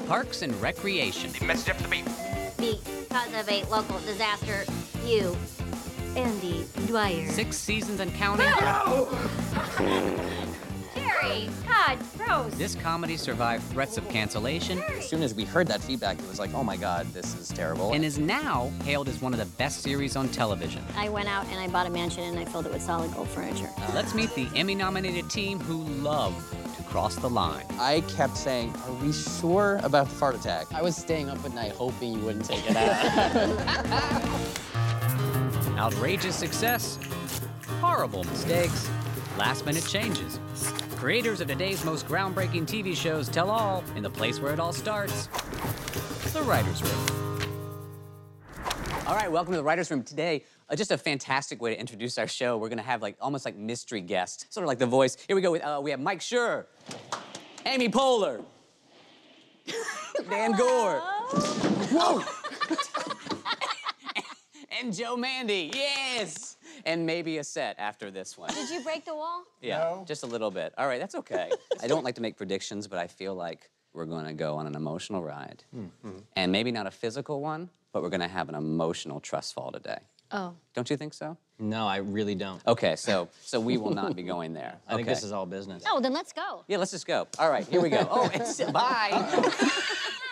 Parks and Recreation. The message after the beep. Because of a local disaster, you, Andy Dwyer. 6 seasons and counting. Jerry, God, gross. This comedy survived threats of cancellation As soon as we heard that feedback, it was like, oh my God, this is terrible. and is now hailed as one of the best series on television. I went out and I bought a mansion and I filled it with solid gold furniture. Let's meet the Emmy-nominated team who love to cross the line. I kept saying, are we sure about the fart attack? I was staying up at night hoping you wouldn't take it out. Outrageous success, horrible mistakes, last-minute changes. Creators of today's most groundbreaking TV shows tell all in the place where it all starts, the Writers' Room. All right, welcome to the Writers' Room. Today, just a fantastic way to introduce our show. We're gonna have almost like mystery guests, sort of like The Voice. Here we go, we have Mike Schur, Amy Poehler, Dan Gore. Whoa! And Joe Mandy, yes! And maybe a set after this one. Did you break the wall? Yeah, No. just a little bit. All right, that's okay. I don't like to make predictions, but I feel like we're gonna go on an emotional ride. And maybe not a physical one, but we're gonna have an emotional trust fall today. Oh. Don't you think so? No, I really don't. Okay, so we will not be going there. I think Okay. this is all business. Oh, then let's go. Yeah, let's just go. All right, here we go. Oh, it's, bye.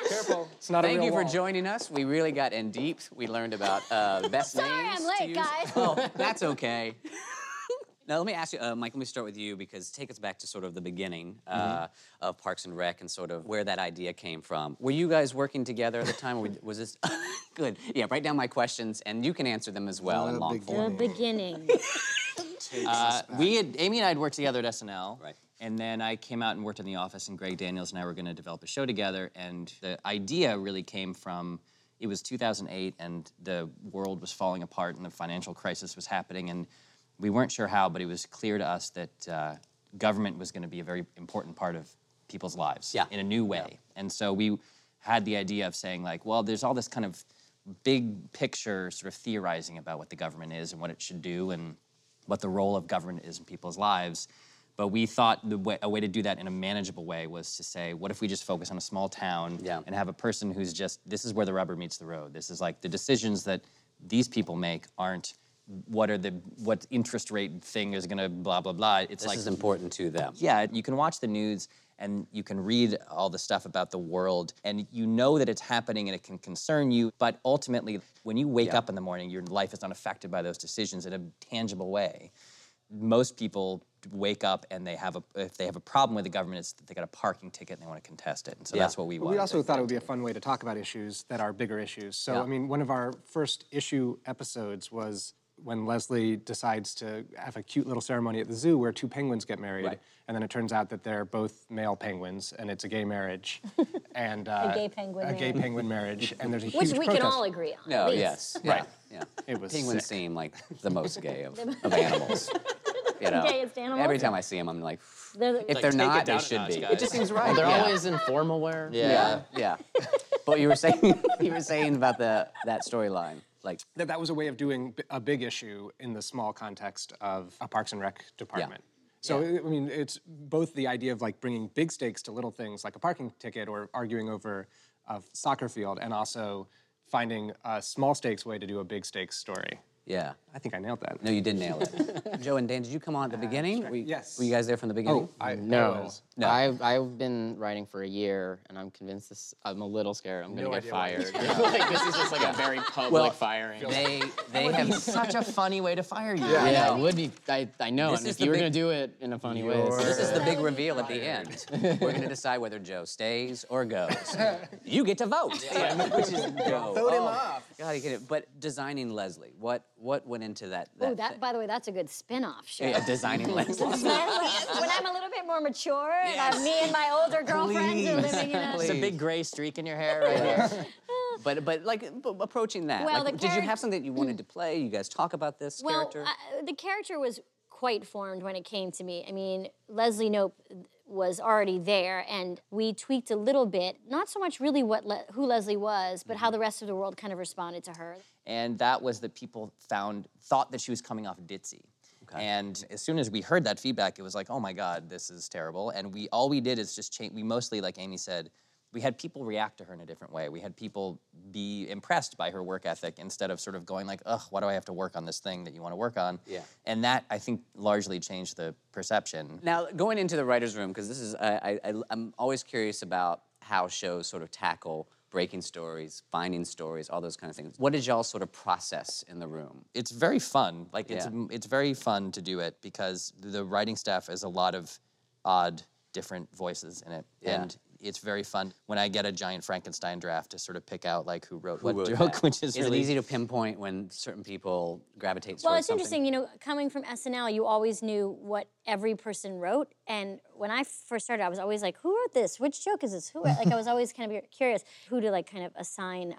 Careful, it's not a Thank real you for wall. joining us. We really got in deep. We learned about best Sorry names I'm late, to use. guys. Oh, that's okay. Now, let me ask you, Mike, let me start with you because take us back to sort of the beginning of Parks and Rec and sort of where that idea came from. Were you guys working together at the time? Or was this, good. Yeah, write down my questions and you can answer them as well in long The form. beginning. Amy and I had worked together at SNL. Right. And then I came out and worked in the office, and Greg Daniels and I were going to develop a show together. And the idea really came from, it was 2008, and the world was falling apart, and the financial crisis was happening. And we weren't sure how, but it was clear to us that government was going to be a very important part of people's lives in a new way. And so we had the idea of saying, like, well, there's all this kind of big picture sort of theorizing about what the government is and what it should do and what the role of government is in people's lives. But we thought a way to do that in a manageable way was to say, what if we just focus on a small town and have a person who's just, this is where the rubber meets the road. This is like the decisions that these people make aren't what interest rate thing is gonna blah, blah, blah. It's This like, is important to them. yeah, you can watch the news and you can read all the stuff about the world and you know that it's happening and it can concern you, but ultimately, when you wake up in the morning, your life is unaffected by those decisions in a tangible way. Most people wake up and if they have a problem with the government, it's that they got a parking ticket and they want to contest it. And so that's what we wanted. We also thought it would be a fun way to talk about issues that are bigger issues. So, I mean, one of our first issue episodes was when Leslie decides to have a cute little ceremony at the zoo where 2 penguins get married. Right. And then it turns out that they're both male penguins and it's a gay marriage. And A gay penguin a gay marriage. penguin marriage. And there's a Which huge we protest. can all agree on. No, at least. yes. Right. Yeah. It was Penguins sick. seem like the most gay of animals. You know, Gayest animals? every time I see them, I'm like, They're if they're take not, it down they a should notch, be. guys. It just seems right. They're yeah. always in formal wear. Yeah. But you were saying about that storyline, like That was a way of doing a big issue in the small context of a Parks and Rec department. So, I mean, it's both the idea of like bringing big stakes to little things like a parking ticket or arguing over a soccer field and also finding a small stakes way to do a big stakes story. yeah. I think I nailed that. No, you did nail it. Joe and Dan, did you come on at the beginning? Yes. Were you guys there from the beginning? No. No. I've been writing for a year, and I'm convinced I'm a little scared I'm gonna get idea why. fired. like, this is just like a very public firing. They It's such a funny way to fire you. Yeah, it would be. I know, This and is if the you were big- gonna do it in a funny way. This is the big reveal at the end. We're going to decide whether Joe stays or goes. You get to vote, which is Joe. Vote him off. God, you get it. But designing Leslie, what went into that? Oh, thing? by the way, that's a good spin-off show. Yeah, designing Leslie. when I'm a little bit more mature, and me and my older girlfriends are living in a... It's a big gray streak in your hair right here. But approaching that. Well, like, the did you have something that you wanted to play? You guys talk about this character? The character was quite formed when it came to me. I mean, Leslie Knope was already there, and we tweaked a little bit, not so much really who Leslie was, but how the rest of the world kind of responded to her. And that was that people thought that she was coming off ditzy. Okay. And as soon as we heard that feedback, it was like, oh my God, this is terrible. And all we did is just change. We mostly, like Amy said, we had people react to her in a different way. We had people be impressed by her work ethic instead of sort of going like, ugh, why do I have to work on this thing that you want to work on? Yeah. And that, I think, largely changed the perception. Now, going into the writer's room, because this is, I'm always curious about how shows sort of tackle breaking stories, finding stories, all those kind of things. What did y'all sort of process in the room? It's very fun. Like, Yeah. it's very fun to do it because the writing staff has a lot of odd, different voices in it. Yeah. And it's very fun when I get a giant Frankenstein draft to sort of pick out like who wrote what wrote joke, that? which is really it easy to pinpoint when certain people gravitate towards Well, it's something? interesting, you know, coming from SNL, you always knew what every person wrote. And when I first started, I was always like, who wrote this? Which joke is this? Who? Like, I was always kind of curious who to like kind of assign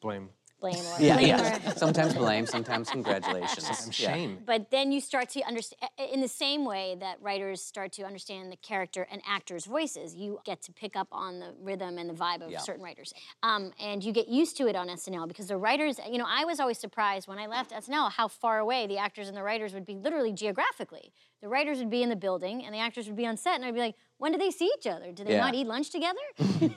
Blame. blame or Yeah, blame yeah. or- Sometimes blame, sometimes congratulations. Yeah. Shame. But then you start to understand, in the same way that writers start to understand the character and actors' voices, you get to pick up on the rhythm and the vibe of Yeah. certain writers. And you get used to it on SNL because the writers, you know, I was always surprised when I left SNL how far away the actors and the writers would be literally geographically. The writers would be in the building and the actors would be on set and I'd be like, when do they see each other? Do they Yeah. not eat lunch together?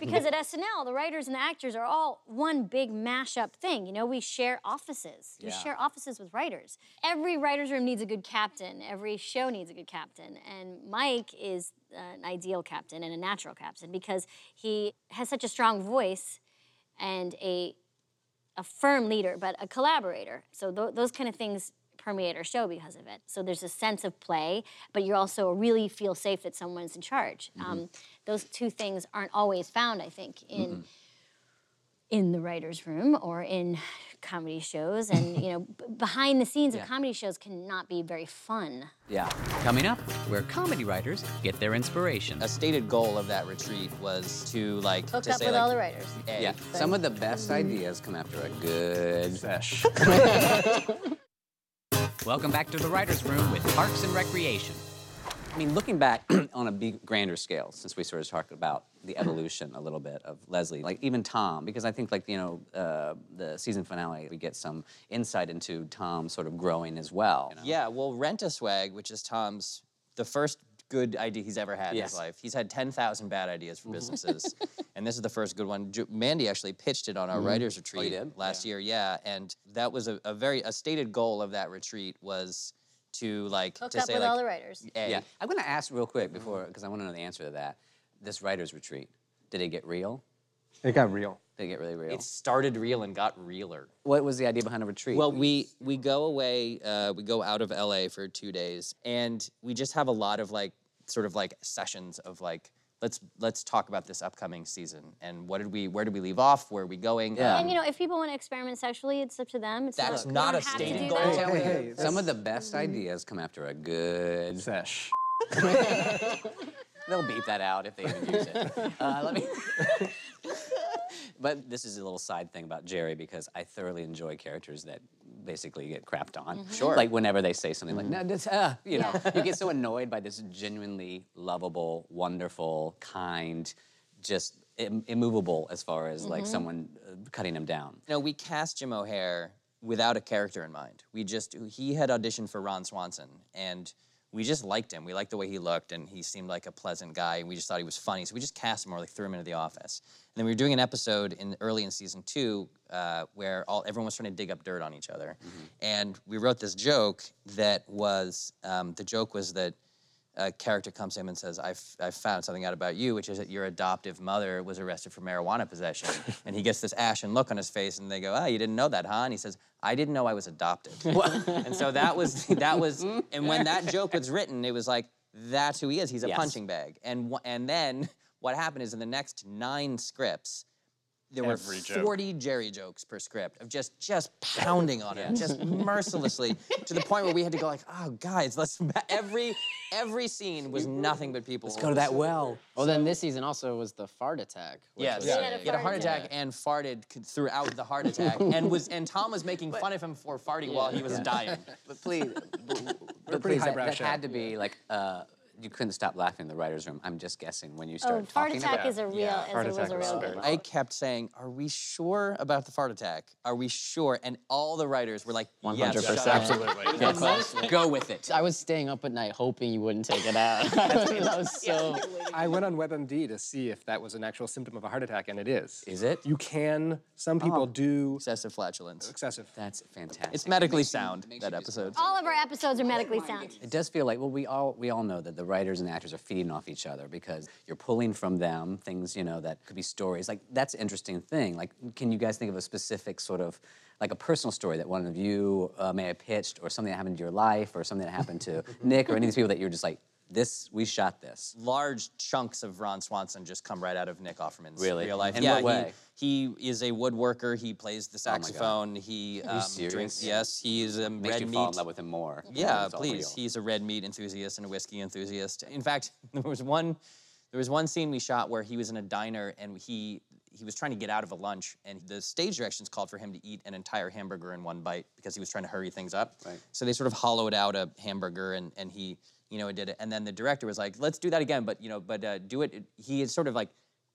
Because at SNL, the writers and the actors are all one big mashup thing. You know, we share offices. We Yeah. share offices with writers. Every writer's room needs a good captain. Every show needs a good captain. And Mike is an ideal captain and a natural captain because he has such a strong voice and a firm leader, but a collaborator. So those kind of things permeate our show because of it. So there's a sense of play, but you also really feel safe that someone's in charge. Those two things aren't always found, I think, in the writer's room or in comedy shows. And, you know, behind the scenes of comedy shows cannot be very fun. Yeah. Coming up, where comedy writers get their inspiration. a stated goal of that retreat was to like Hook to up say with like, all the writers. A, Yeah. Some of the best ideas come after a good Sesh. Welcome back to the Writer's Room with Parks and Recreation. I mean, looking back on a big, grander scale, since we sort of talked about the evolution a little bit of Leslie, like even Tom, because I think, like, you know, the season finale, we get some insight into Tom sort of growing as well. You know? Yeah, well, Rent-A-Swag, which is Tom's, the first good idea he's ever had in his Yes. life. He's had 10,000 bad ideas for businesses, and this is the first good one. Mandy actually pitched it on our writers' retreat did? last year, yeah, and that was a stated goal of that retreat was to like Hook to up say with like all the writers. A. Yeah. I'm going to ask real quick before, because I want to know the answer to that. This writer's retreat, did it get real? It got real. Did it get really real? It started real and got realer. What was the idea behind a retreat? Well, we go away, we go out of LA for 2 days, and we just have a lot of like sort of like sessions of like let's talk about this upcoming season and where did we leave off, where are we going? Yeah. And you know, if people want to experiment sexually, it's up to them. It's That's you not don't a have to stated do goal. that. Hey, Some of the best ideas come after a good... Sesh. They'll beep that out if they even use it. Let me... But this is a little side thing about Jerry, because I thoroughly enjoy characters that basically get crapped on. Sure. Like whenever they say something like, no, this, you know, Yeah. you get so annoyed by this genuinely lovable, wonderful, kind, just immovable as far as like someone cutting him down. You know, we cast Jim O'Hare without a character in mind. He had auditioned for Ron Swanson, and we just liked him. We liked the way he looked, and he seemed like a pleasant guy, and we just thought he was funny, so we just cast him or like threw him into the office. And then we were doing an episode early in season 2 where everyone was trying to dig up dirt on each other. And we wrote this joke that was, the joke was that a character comes to him and says, I've found something out about you, which is that your adoptive mother was arrested for marijuana possession. And he gets this ashen look on his face, and they go, you didn't know that, huh? And he says, I didn't know I was adopted. And so that was, and when that joke was written, it was like, that's who he is. He's a Yes. punching bag. And then what happened is in the next 9 scripts, there were Every joke. 40 Jerry jokes per script of just pounding on him, just mercilessly, to the point where we had to go like, oh, guys, every scene was nothing but people. Let's go to that well. Well, then this season also was the fart attack. Which Yes, was He had big. a he had a heart fart attack attack. and farted throughout the heart attack, and Tom was making fun of him for farting while he was dying. But please, but pretty please, that highbrow show. had to be like You couldn't stop laughing in the writer's room. I'm just guessing when you Oh, started fart talking attack about is a real, was a real good one. I kept saying, "Are we sure about the fart attack? Are we sure?" And all the writers were like, "Yes, 100%. shut up. Absolutely. Go with it." I was staying up at night hoping you wouldn't take it out. That was so... I went on WebMD to see if that was an actual symptom of a heart attack, and it is. Is it? You can, some people do Excessive flatulence. excessive. That's fantastic. It's medically sound, that episode. All of our episodes are medically sound. It does feel like, well, we all know that the writers and the actors are feeding off each other because you're pulling from them things, you know, that could be stories. Like, that's an interesting thing. Like, can you guys think of a specific sort of, like a personal story that one of you may have pitched, or something that happened to your life, or something that happened to Nick, or any of these people that you're just like, we shot this. Large chunks of Ron Swanson just come right out of Nick Offerman's Really? real life. In yeah, what way? He is a woodworker. He plays the saxophone. He serious? drinks. Yes, he is a Makes red you meat. fall in love with him more. Yeah, It's all please. real. He's a red meat enthusiast and a whiskey enthusiast. In fact, there was one scene we shot where he was in a diner and he was trying to get out of a lunch, and the stage directions called for him to eat an entire hamburger in one bite because he was trying to hurry things up. Right. So they sort of hollowed out a hamburger, and he, you know, did it. And then the director was like, "Let's do that again, but do it." He had sort of like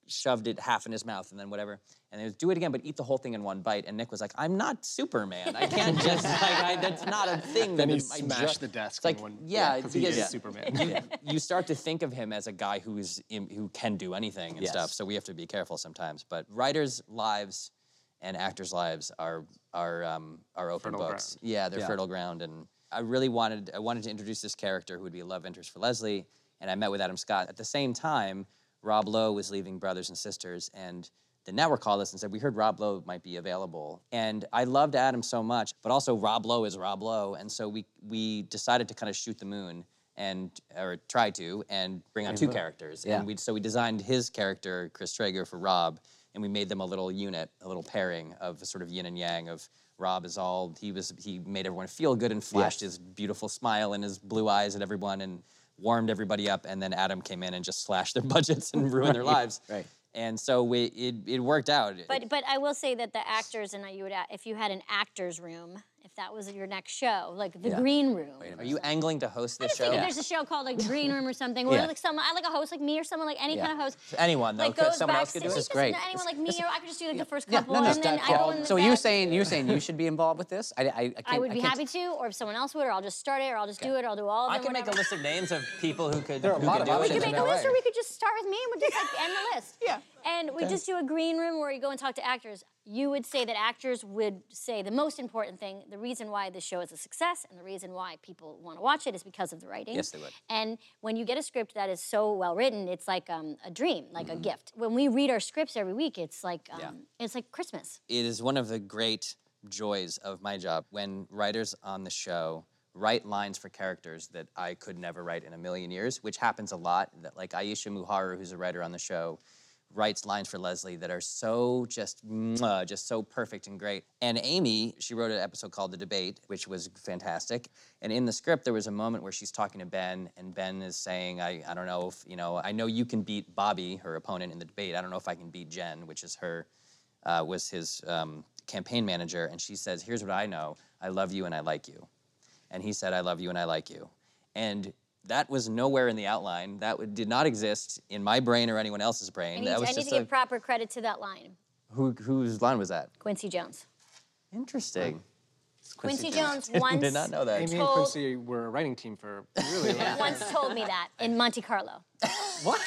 shoved it half in his mouth and then whatever. And they was, "Do it again, but eat the whole thing in one bite." And Nick was like, "I'm not Superman. I can't just, that's not a thing." Then that he I smashed the desk It's like, in one. yeah, because he is Superman. you start to think of him as a guy who can do anything and Yes. stuff. So we have to be careful sometimes. But writers' lives and actors' lives are open Fertile books. ground. Yeah, they're fertile ground. And I really wanted to introduce this character who would be a love interest for Leslie. And I met with Adam Scott. At the same time, Rob Lowe was leaving Brothers and Sisters, and the network called us and said, "We heard Rob Lowe might be available." And I loved Adam so much, but also Rob Lowe is Rob Lowe. And so we decided to kind of shoot the moon or try to, and bring on two characters. Yeah. And so we designed his character, Chris Traeger, for Rob, and we made them a little unit, a little pairing of sort of yin and yang of Rob is all, he made everyone feel good and flashed his beautiful smile and his blue eyes at everyone and warmed everybody up, and then Adam came in and just slashed their budgets and ruined their lives. Right. And so it worked out. But I will say that the actors, and if you had an actor's room, if that was your next show, like the green room. Are you angling to host this show? I think there's a show called like the Green Room or something, or like I like a host like me or someone, like any kind of host. Anyone though, Like because goes someone back, else could do This it. is great. Anyone like me, or I could just do like the first Yeah, couple, no, and then I go in the So back. you're saying you should be involved with this? I would be happy to, or if someone else would, or I'll just start it, or I'll just do it, or I'll do all of I them. can make a whatever. list of names of people who could. There are a lot of do it. We options could in make a LA. list, or we could just start with me and we'll just like end the list. Yeah. And we just do a green room where you go and talk to actors. You would say that actors would say the most important thing, the reason why this show is a success and the reason why people want to watch it is because of the writing. Yes, they would. And when you get a script that is so well written, it's like a dream, like a gift. When we read our scripts every week, it's like Christmas. It is one of the great joys of my job when writers on the show write lines for characters that I could never write in a million years, which happens a lot. That, like Aisha Muharu, who's a writer on the show, writes lines for Leslie that are so just so perfect and great. And Amy, she wrote an episode called The Debate, which was fantastic. And in the script, there was a moment where she's talking to Ben, and Ben is saying, I don't know if, I know you can beat Bobby, her opponent in the debate. I don't know if I can beat Jen, which is was his campaign manager. And she says, here's what I know. I love you and I like you. And he said, I love you and I like you. And that was nowhere in the outline. That did not exist in my brain or anyone else's brain. I That was need just to give proper credit to that line. whose line was that? Quincy Jones. Interesting. Quincy Jones once Did not know that. Amy and Quincy were a writing team for a really long time. once told me that in Monte Carlo. What?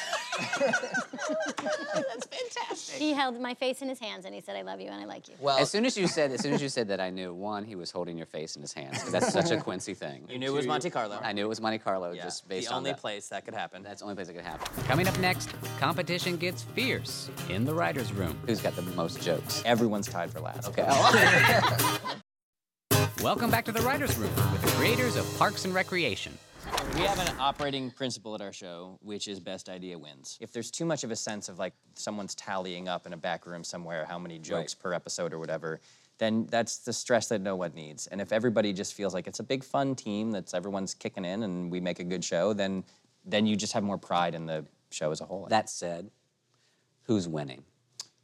That's fantastic. He held my face in his hands and he said, I love you and I like you. Well, As soon as you said that, I knew, one, he was holding your face in his hands, because that's such a Quincy thing. you knew it was Monte Carlo. I knew it was Monte Carlo, Yeah, just based the on only that. place that could happen. That's the only place it could happen. Coming up next, competition gets fierce in the writer's room. Who's got the most jokes? Everyone's tied for last. Okay. Welcome back to the writer's room with the creators of Parks and Recreation. We have an operating principle at our show, which is best idea wins. If there's too much of a sense of like someone's tallying up in a back room somewhere how many jokes per episode or whatever, then that's the stress that no one needs. And if everybody just feels like it's a big fun team that's everyone's kicking in and we make a good show, then you just have more pride in the show as a whole. That said, who's winning?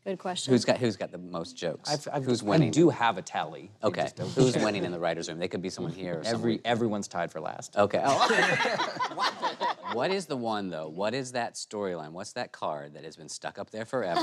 Good question. Who's got the most jokes? Who's winning? I do have a tally. They Okay. just don't Who's share. winning in the writers' room? They could be someone here or someone. Everyone's tied for last. Okay. Oh. What is the one though? What is that storyline? What's that card that has been stuck up there forever?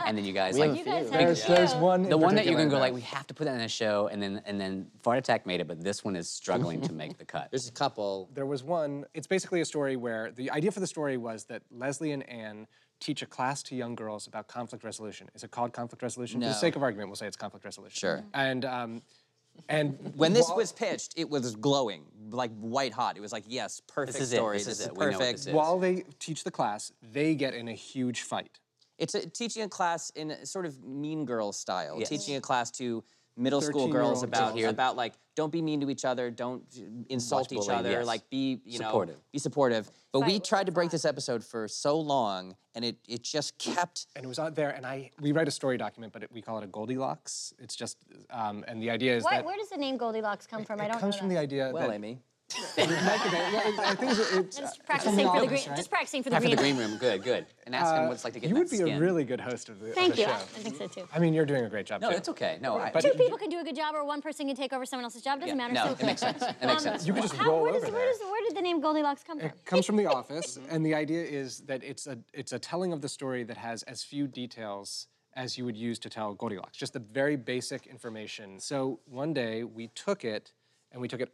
And then you guys like. You guys There's one. The one that you're gonna go like, we have to put that in a show, and then Fart Attack made it, but this one is struggling to make the cut. There's a couple. There was one. It's basically a story where the idea for the story was that Leslie and Anne teach a class to young girls about conflict resolution. Is it called conflict resolution? No. For the sake of argument, we'll say it's conflict resolution. Sure. And When this while- was pitched, it was glowing, like white hot. It was like, yes, perfect This is it, story. this is it. We know what perfect. this is. while they teach the class, they get in a huge fight. It's teaching a class in a sort of Mean Girls style. Yes. Teaching a class to middle school 13-year-old girls about girls. like don't be mean to each other, don't insult each bullying, other, yes. like be Supportive. be supportive. But we Fight tried to break without this episode for so long, and it just kept. And it was out there, and we write a story document, but we call it a Goldilocks. It's just, and the idea is that Where does the name Goldilocks come from? I it don't comes know from that. the idea Well, that Amy. I think it's Just practicing for the green. Just practicing for the Half of green. the green room, good. And ask him what it's like to get you in would that be a skin. really good host of the Thank you. show. I think so too. I mean, you're doing a great job No, too. it's okay. No, But Two people can do a good job, or one person can take over someone else's job. Doesn't matter. no, Still it makes sense. It makes sense. You could just roll where over does, there. where did the name Goldilocks come from? It comes from The Office, and the idea is that it's a telling of the story that has as few details as you would use to tell Goldilocks, just the very basic information. So one day we took it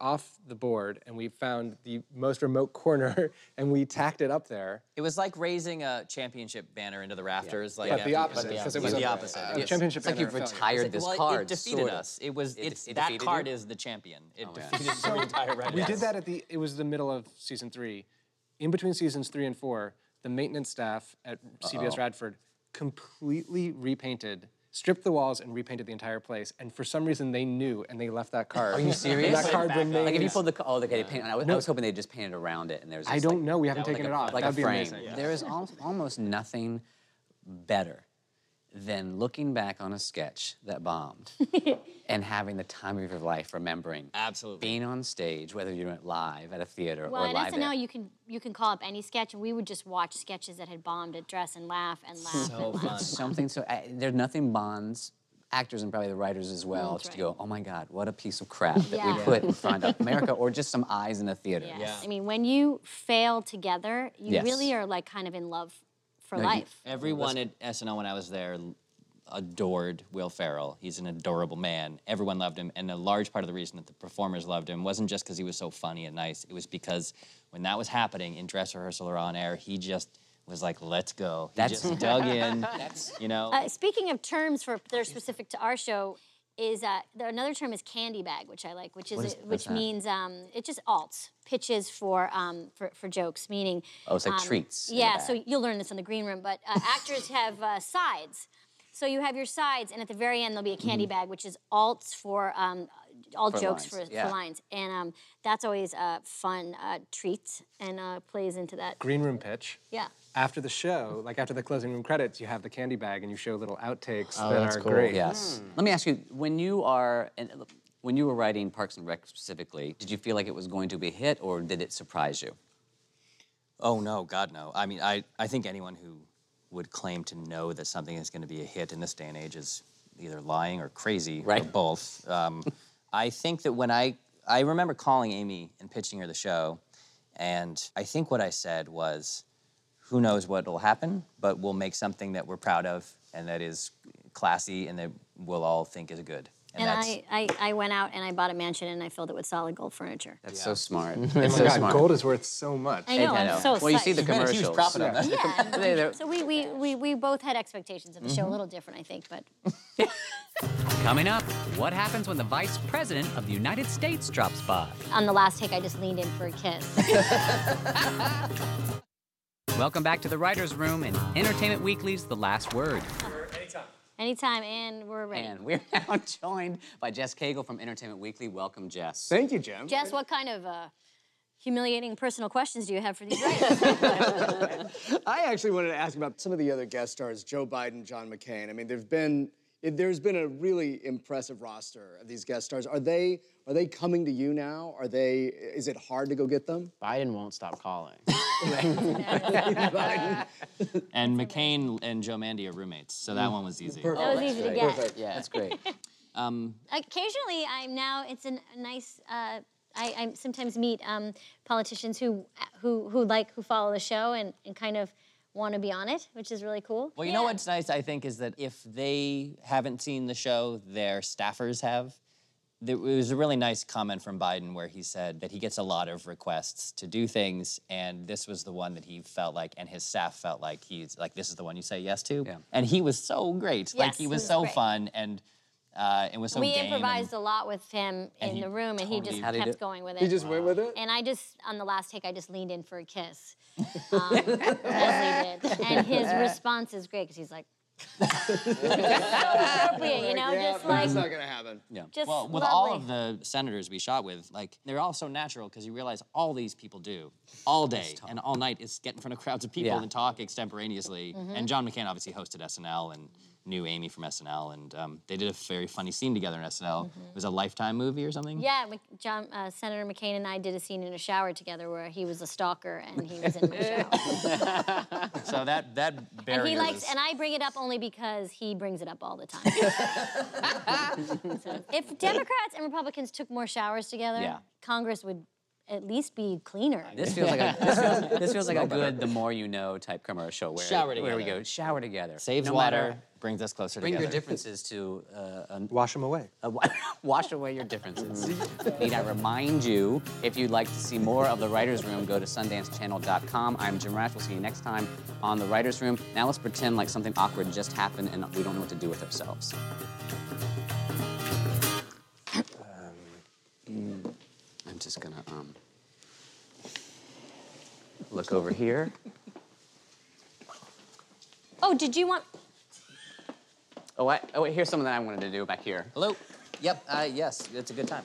off the board, and we found the most remote corner, and we tacked it up there. It was like raising a championship banner into the rafters. Like But the after- opposite, because it Yeah, was the a opposite. a championship It's like banner you've of failure. retired this Well, card. it defeated sort of. us. It was It that defeated card you? is the champion. It yeah. defeated the entire Red We Sox. did that it was the middle of season 3. In between seasons 3 and 4, the maintenance staff at CBS Radford completely stripped the walls and repainted the entire place. And for some reason, they knew, and they left that card. Are you serious? And that card remains. Like if you pulled the they paint. I was hoping they'd just paint it around it, and there's. I just don't like, know. We haven't taken it off. Like That'd a be frame. amazing. There is almost nothing better than looking back on a sketch that bombed and having the time of your life remembering. Absolutely. Being on stage, whether you're doing it live at a theater Well, or at live SNL, there. you can call up any sketch, and we would just watch sketches that had bombed at Dress and laugh and laugh. So fun. Something so there's nothing bonds actors and probably the writers as well That's just right. to go, oh my God, what a piece of crap that Yeah. we put in front of America, or just some eyes in a theater. Yes. Yeah. I mean, when you fail together, you Yes. really are like kind of in love for No, you- life. Everyone at SNL when I was there adored Will Ferrell. He's an adorable man. Everyone loved him, and a large part of the reason that the performers loved him wasn't just because he was so funny and nice. It was because when that was happening in dress rehearsal or on air, he just was like, let's go. He That's- just dug in, you know. Speaking of terms that are specific to our show, is another term is candy bag, which I like, which what's that? means it's just alts, pitches for jokes, meaning. Oh, it's like treats in the Yeah, bag. so you'll learn this in the green room, but actors have sides. So you have your sides, and at the very end there'll be a candy bag, which is alts for all For jokes lines, for yeah. lines, and that's always a fun treat and plays into that. Green room pitch. Yeah. After the show, like after the closing room credits, you have the candy bag and you show little outtakes Oh, that that's are cool. great. Yes. Let me ask you, when you were writing Parks and Rec specifically, did you feel like it was going to be a hit, or did it surprise you? Oh, no, God, no. I mean, I think anyone who would claim to know that something is going to be a hit in this day and age is either lying or crazy, Right. or both. I think that when I remember calling Amy and pitching her the show, and I think what I said was, who knows what will happen, but we'll make something that we're proud of and that is classy and that we'll all think is good. And that's, I went out and I bought a mansion and I filled it with solid gold furniture. That's so smart. Oh It's my so God, smart. gold is worth so much. I know, I I'm know. so Well, you see psyched. the made a huge commercials. profit on that. Yeah, so we both had expectations of the show, a little different, I think, but Coming up, what happens when the Vice President of the United States drops by? on the last take, I just leaned in for a kiss. Welcome back to the Writer's Room and Entertainment Weekly's The Last Word. Anytime, and we're ready. And we're now joined by Jess Cagle from Entertainment Weekly. Welcome, Jess. Thank you, Jim. Jess, what kind of humiliating personal questions do you have for these writers? I actually wanted to ask about some of the other guest stars, Joe Biden, John McCain. I mean, there's been a really impressive roster of these guest stars. Are they coming to you now? Is it hard to go get them? Biden won't stop calling. And McCain and Joe Mandy are roommates, so that one was easy. That was easy to get. Perfect. Yeah. That's great. Occasionally, it's a nice. I sometimes meet politicians who follow the show and kind of want to be on it, which is really cool. Well, you know what's nice, I think, is that if they haven't seen the show, their staffers have. There was a really nice comment from Biden where he said that he gets a lot of requests to do things, and this was the one that he felt like, and his staff felt like this is the one you say yes to. Yeah. And he was so great. Like, Yes, he he was was so great. fun, and it was so We game. improvised a lot with him in he the room, and he just totally- How'd he do kept it? going with it. He just went with it? And I just, on the last take, I just leaned in for a kiss. Leslie did. And his response is great, because he's like, so appropriate, you know? Yeah, just like, that's not gonna happen. Yeah. just Well, with lovely. all of the senators we shot with, like, they're all so natural because you realize all these people do all day and all night is get in front of crowds of people Yeah. and talk extemporaneously. And John McCain obviously hosted SNL and knew Amy from SNL, and they did a very funny scene together in SNL. It was a Lifetime movie or something? Yeah, Senator McCain and I did a scene in a shower together where he was a stalker and he was in my shower. So that barrier And he likes, was... and I bring it up only because he brings it up all the time. So, if Democrats and Republicans took more showers together, Yeah. Congress would at least be cleaner. This feels like this feels like a good "the more you know" type commercial where Shower where we together. go shower together. Saves No water, matter- brings us closer Bring together. your differences to Wash them away. wash away your differences. Need I remind you, if you'd like to see more of The Writers' Room, go to SundanceChannel.com. I'm Jim Rash. We'll see you next time on The Writers' Room. Now let's pretend like something awkward just happened and we don't know what to do with ourselves. I'm just gonna look over here. Oh, did you want? Oh, wait, here's something that I wanted to do back here. Hello? Yep, yes, it's a good time.